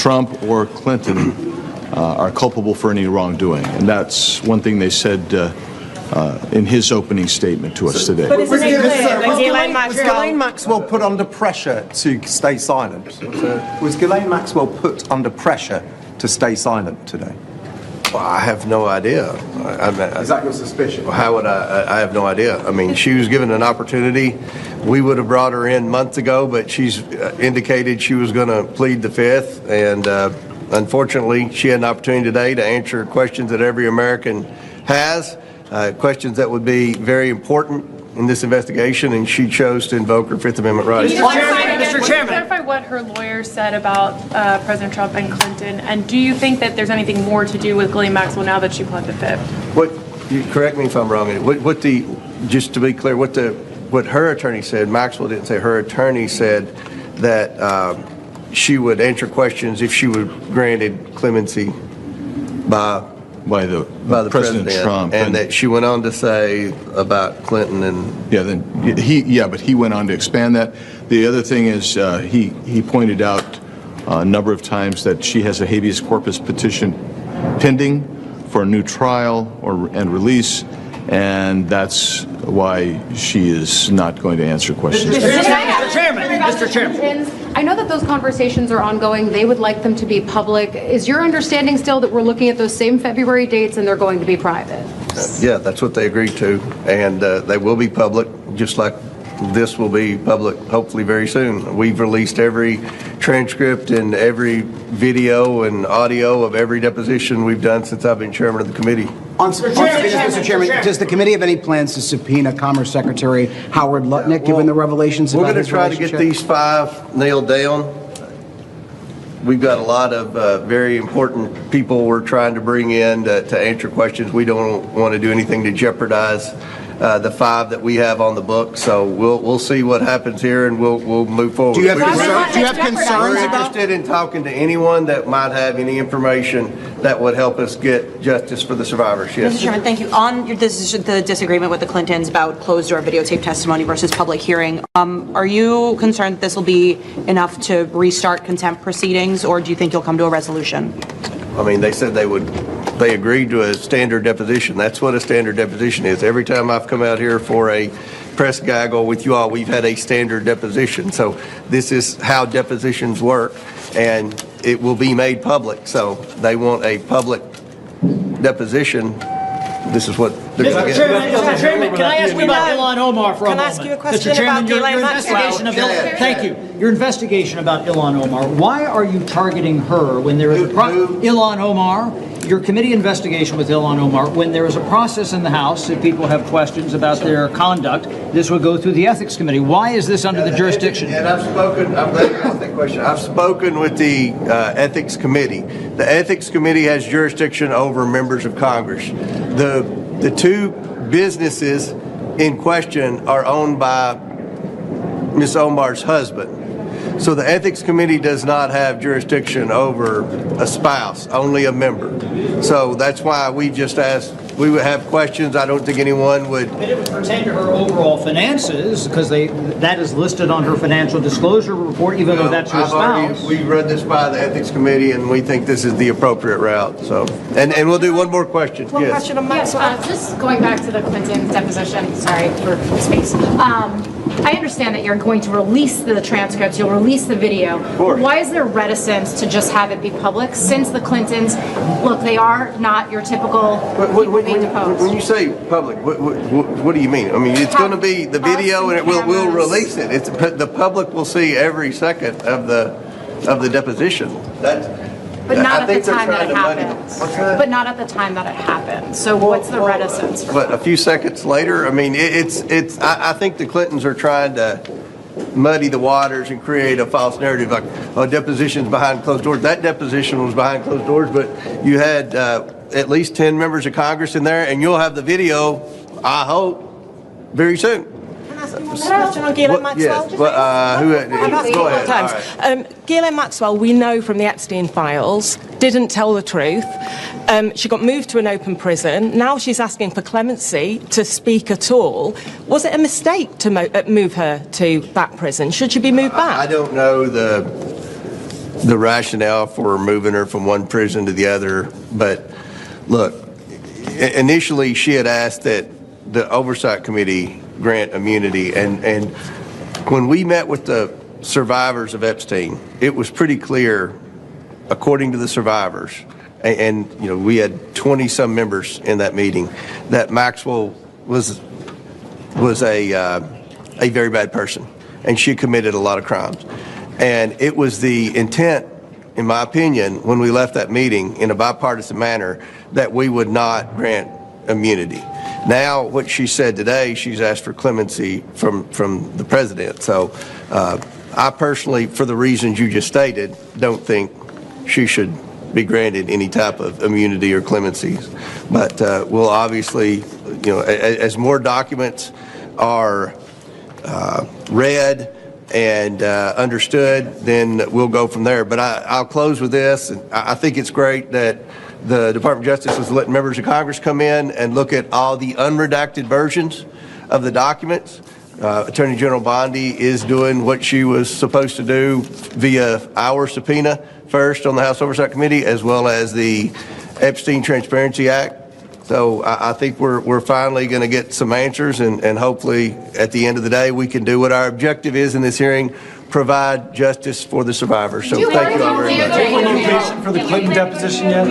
Trump or Clinton are culpable for any wrongdoing. And that's one thing they said in his opening statement to us today. But isn't it clear that Ghislaine Maxwell put under pressure to stay silent? Was Ghislaine Maxwell put under pressure to stay silent today? Well, I have no idea. Is that your suspicion? How would I have no idea. I mean, she was given an opportunity. We would have brought her in months ago, but she's indicated she was going to plead the fifth. And unfortunately, she had an opportunity today to answer questions that every American has, questions that would be very important in this investigation, and she chose to invoke her Fifth Amendment rights. Mr. Chairman, clarify what her lawyer said about President Trump and Clinton, and do you think that there's anything more to do with Ghislaine Maxwell now that she pled the fifth? Correct me if I'm wrong. Just to be clear, what her attorney said, Maxwell didn't say. Her attorney said that she would answer questions if she were granted clemency by the President Trump, and that she went on to say about Clinton and but he went on to expand that. The other thing is he pointed out a number of times that she has a habeas corpus petition pending for a new trial and release, and that's why she is not going to answer questions. Mr. Chairman. I know that those conversations are ongoing. They would like them to be public. Is your understanding still that we're looking at those same February dates and they're going to be private? Yeah, that's what they agreed to, and they will be public, just like this will be public hopefully very soon. We've released every transcript and every video and audio of every deposition we've done since I've been chairman of the committee. Mr. Chairman, does the committee have any plans to subpoena Commerce Secretary Howard Lutnick, given the revelations about his relationship? We're going to try to get these 5 nailed down. We've got a lot of very important people we're trying to bring in to answer questions. We don't want to do anything to jeopardize the 5 that we have on the book. So we'll see what happens here, and we'll move forward. Do you have concerns We're about? interested in talking to anyone that might have any information that would help us get justice for the survivors. Yes. Mr. Chairman, thank you. On the disagreement with the Clintons about closed-door videotape testimony versus public hearing, are you concerned that this will be enough to restart contempt proceedings, or do you think you'll come to a resolution? I mean, they said they agreed to a standard deposition. That's what a standard deposition is. Every time I've come out here for a press gaggle with you all, we've had a standard deposition. So this is how depositions work, and it will be made public. So they want a public deposition. This is what they're going to get. Mr. Chairman, can I ask you about Ilhan Omar for a moment? Can I ask you a question Mr. Chairman, about your Ghislaine investigation Maxwell? of thank you. Your investigation about Ilhan Omar. Why are you targeting her when there is Ilhan Omar? Your committee investigation with Ilhan Omar, when there is a process in the House, if people have questions about their conduct, this would go through the Ethics Committee. Why is this under the jurisdiction? And I'm glad you asked that question. I've spoken with the Ethics Committee. The Ethics Committee has jurisdiction over members of Congress. The 2 businesses in question are owned by Ms. Omar's husband. So the Ethics Committee does not have jurisdiction over a spouse, only a member. So that's why we just asked, we would have questions. I don't think anyone would. But it would pertain to her overall finances, because that is listed on her financial disclosure report, even though that's her spouse. We read this by the Ethics Committee, and we think this is the appropriate route. So, and we'll do one more question. One question on Maxwell. Just going back to the Clinton deposition, sorry for space. I understand that you're going to release the transcripts, you'll release the video. Of course. Why is there reticence to just have it be public, since the Clintons, look, they are not your typical people being deposed? When you say public, what do you mean? I mean, it's going to be the video, and we'll release it. The public will see every second of the deposition. But not at the time that it happens. But not at the time that it happens. So what's the reticence? What, a few seconds later? I mean, I think the Clintons are trying to muddy the waters and create a false narrative, like, oh, depositions behind closed doors. That deposition was behind closed doors, but you had at least 10 members of Congress in there, and you'll have the video, I hope, very soon. Question on Ghislaine Maxwell? Yes. Go ahead. Ghislaine Maxwell, we know from the Epstein files, didn't tell the truth. She got moved to an open prison. Now she's asking for clemency to speak at all. Was it a mistake to move her to that prison? Should she be moved back? I don't know the rationale for moving her from one prison to the other. But look, initially she had asked that the Oversight Committee grant immunity, and when we met with the survivors of Epstein, it was pretty clear, according to the survivors, and you know, we had 20-some members in that meeting, that Maxwell was a very bad person, and she committed a lot of crimes. And it was the intent, in my opinion, when we left that meeting in a bipartisan manner, that we would not grant immunity. Now, what she said today, she's asked for clemency from the president. So I personally, for the reasons you just stated, don't think she should be granted any type of immunity or clemencies. But we'll obviously, you know, as more documents are read and understood, then we'll go from there. But I'll close with this. I think it's great that the Department of Justice is letting members of Congress come in and look at all the unredacted versions of the documents. Attorney General Bondi is doing what she was supposed to do via our subpoena first on the House Oversight Committee, as well as the Epstein Transparency Act. So I think we're finally going to get some answers, and hopefully at the end of the day we can do what our objective is in this hearing, provide justice for the survivors. So thank you all very much. Do you have a location for the Clinton deposition yet?